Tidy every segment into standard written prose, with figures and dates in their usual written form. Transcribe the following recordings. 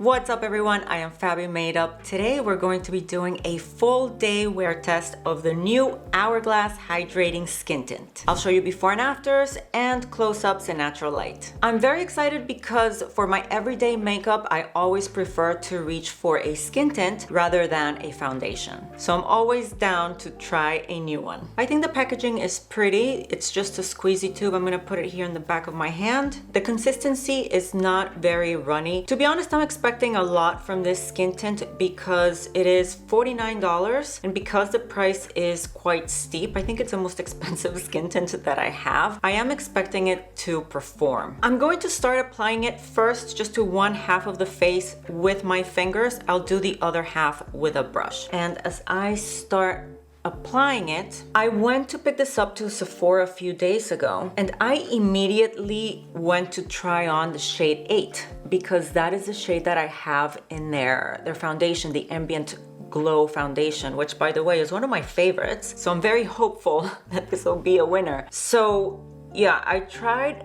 What's up everyone, I am Fabi Makeup. Today we're going to be doing a full day wear test of the new HOURGLASS Hydrating Skin Tint. I'll show you before and afters and close-ups in natural light. I'm very excited because for my everyday makeup, I always prefer to reach for a skin tint rather than a foundation. So I'm always down to try a new one. I think the packaging is pretty. It's just a squeezy tube. I'm gonna put it here in the back of my hand. The consistency is not very runny. To be honest, I'm expecting a lot from this skin tint because it is $49 and because the price is quite steep. I think it's the most expensive skin tint that I have. I am expecting it to perform. I'm going to start applying it first just to one half of the face with my fingers. I'll do the other half with a brush. And as I start applying it, I went to pick this up to Sephora a few days ago and I immediately went to try on the shade 8 because that is the shade that I have in their foundation, the Ambient Glow foundation, which by the way is one of my favorites. So I'm very hopeful that this will be a winner. So yeah, I tried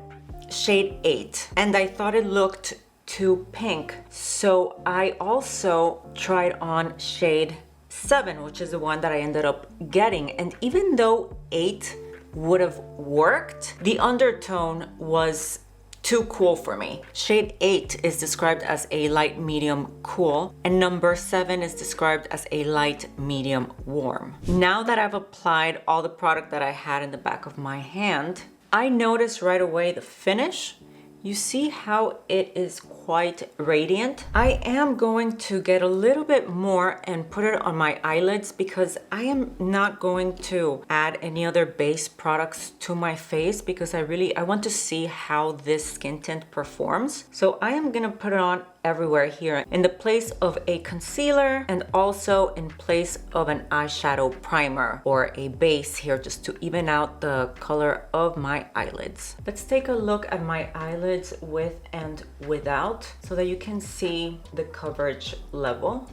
shade 8 and I thought it looked too pink. So I also tried on shade 7, which is the one that I ended up getting. And even though 8 would have worked, the undertone was too cool for me. Shade 8 is described as a light medium cool and number 7 is described as a light medium warm. Now that I've applied all the product that I had in the back of my hand, I noticed right away the finish. You see how it is quite radiant. I am going to get a little bit more and put it on my eyelids because I am not going to add any other base products to my face because I want to see how this skin tint performs. So I am gonna put it on everywhere here in the place of a concealer and also in place of an eyeshadow primer or a base here just to even out the color of my eyelids. Let's take a look at my eyelids with and without so that you can see the coverage level.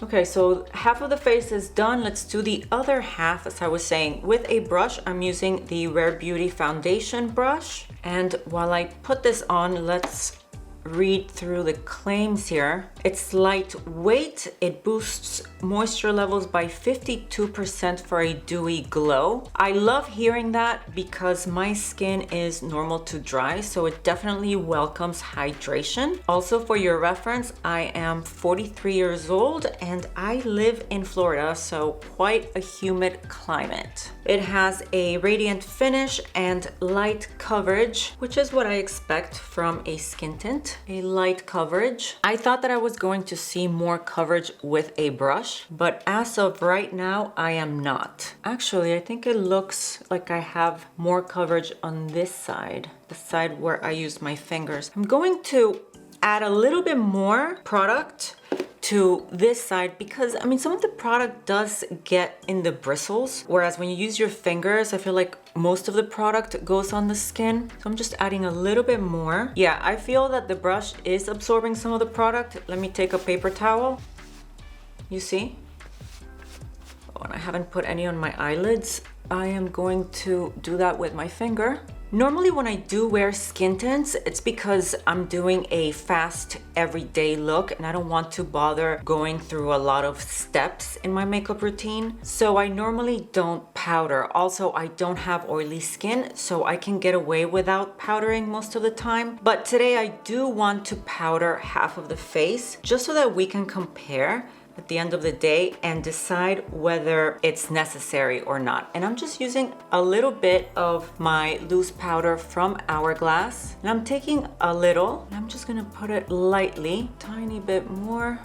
Okay, so half of the face is done. Let's do the other half. As I was saying, with a brush, I'm using the Rare Beauty foundation brush. And while I put this on, let's read through the claims here. It's lightweight. It boosts moisture levels by 52% for a dewy glow. I love hearing that because my skin is normal to dry, so it definitely welcomes hydration. Also, for your reference, I am 43 years old and I live in Florida, so quite a humid climate. It has a radiant finish and light coverage, which is what I expect from a skin tint. A light coverage. I thought that I was going to see more coverage with a brush, but as of right now, I am not. Actually, I think it looks like I have more coverage on this side, the side where I used my fingers. I'm going to add a little bit more product to this side because I mean some of the product does get in the bristles, whereas when you use your fingers I feel like most of the product goes on the skin. So I'm just adding a little bit more. Yeah, I feel that the brush is absorbing some of the product. Let me take a paper towel. You see? Oh, and I haven't put any on my eyelids. I am going to do that with my finger. Normally when I do wear skin tints, it's because I'm doing a fast everyday look and I don't want to bother going through a lot of steps in my makeup routine. So I normally don't powder. Also, I don't have oily skin, so I can get away without powdering most of the time. But today I do want to powder half of the face just so that we can compare at the end of the day and decide whether it's necessary or not. And I'm just using a little bit of my loose powder from HOURGLASS. And I'm taking a little, and I'm just gonna put it lightly, tiny bit more.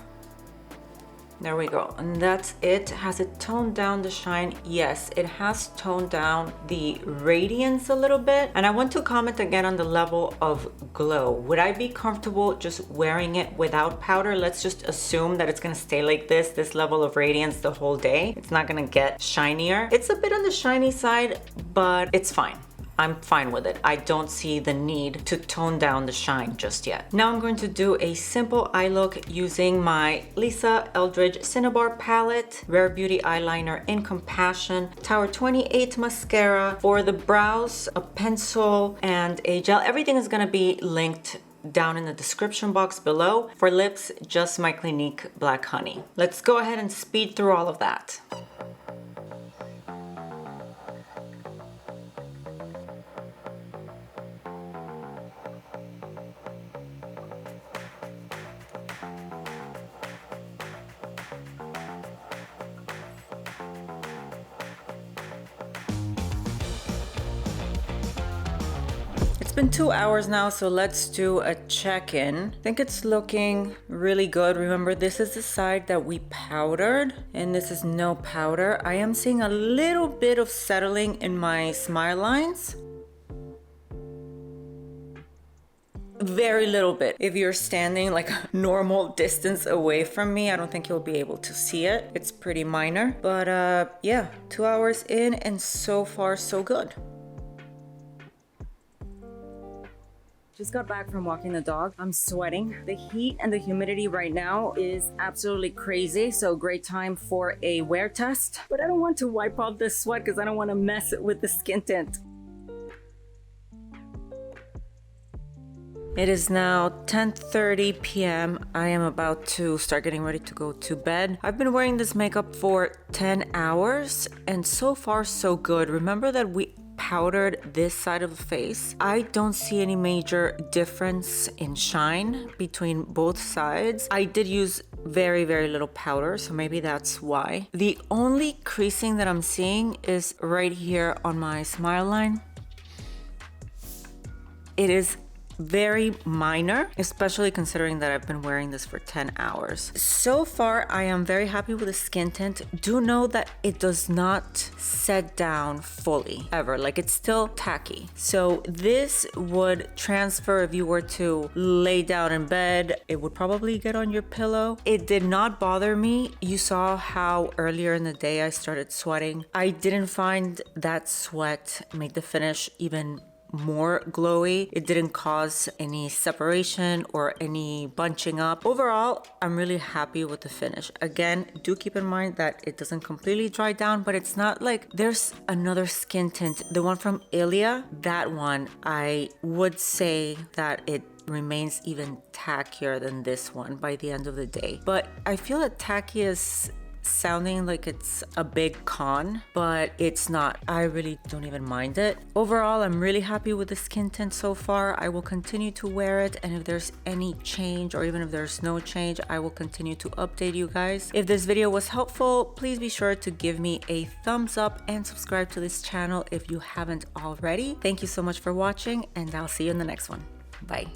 There we go, and that's it. Has it toned down the shine? Yes, it has toned down the radiance a little bit. And I want to comment again on the level of glow. Would I be comfortable just wearing it without powder? Let's just assume that it's gonna stay like this level of radiance the whole day. It's not gonna get shinier. It's a bit on the shiny side, but it's fine. I'm fine with it. I don't see the need to tone down the shine just yet. Now I'm going to do a simple eye look using my Lisa Eldridge Cinnabar palette, Rare Beauty eyeliner in Compassion, Tower 28 mascara. For the brows, a pencil and a gel. Everything is gonna be linked down in the description box below. For lips, just my Clinique Black Honey. Let's go ahead and speed through all of that. It's been 2 hours now, so let's do a check-in. I think it's looking really good. Remember, this is the side that we powdered, and this is no powder. I am seeing a little bit of settling in my smile lines. Very little bit. If you're standing like a normal distance away from me, I don't think you'll be able to see it. It's pretty minor, but yeah, 2 hours in and so far so good. Just got back from walking the dog. I'm sweating. The heat and the humidity right now is absolutely crazy. So great time for a wear test. But I don't want to wipe off this sweat because I don't want to mess it with the skin tint. It is now 10:30 p.m. I am about to start getting ready to go to bed. I've been wearing this makeup for 10 hours and so far so good. Remember that we powdered this side of the face. I don't see any major difference in shine between both sides. I did use very little powder, so maybe that's why. The only creasing that I'm seeing is right here on my smile line. It is very minor, especially considering that I've been wearing this for 10 hours. So far, I am very happy with the skin tint. Do know that it does not set down fully, ever. Like, it's still tacky. So this would transfer if you were to lay down in bed. It would probably get on your pillow. It did not bother me. You saw how earlier in the day I started sweating. I didn't find that sweat make the finish even more glowy. It didn't cause any separation or any bunching up. Overall, I'm really happy with the finish. Again, do keep in mind that it doesn't completely dry down, but it's not like there's another skin tint. The one from Ilia, that one, I would say that it remains even tackier than this one by the end of the day. But I feel that tacky is sounding like it's a big con, but it's not. I really don't even mind it. Overall, I'm really happy with the skin tint so far. I will continue to wear it, and if there's any change or even if there's no change, I will continue to update you guys. If this video was helpful, please be sure to give me a thumbs up and subscribe to this channel if you haven't already. Thank you so much for watching, and I'll see you in the next one. Bye.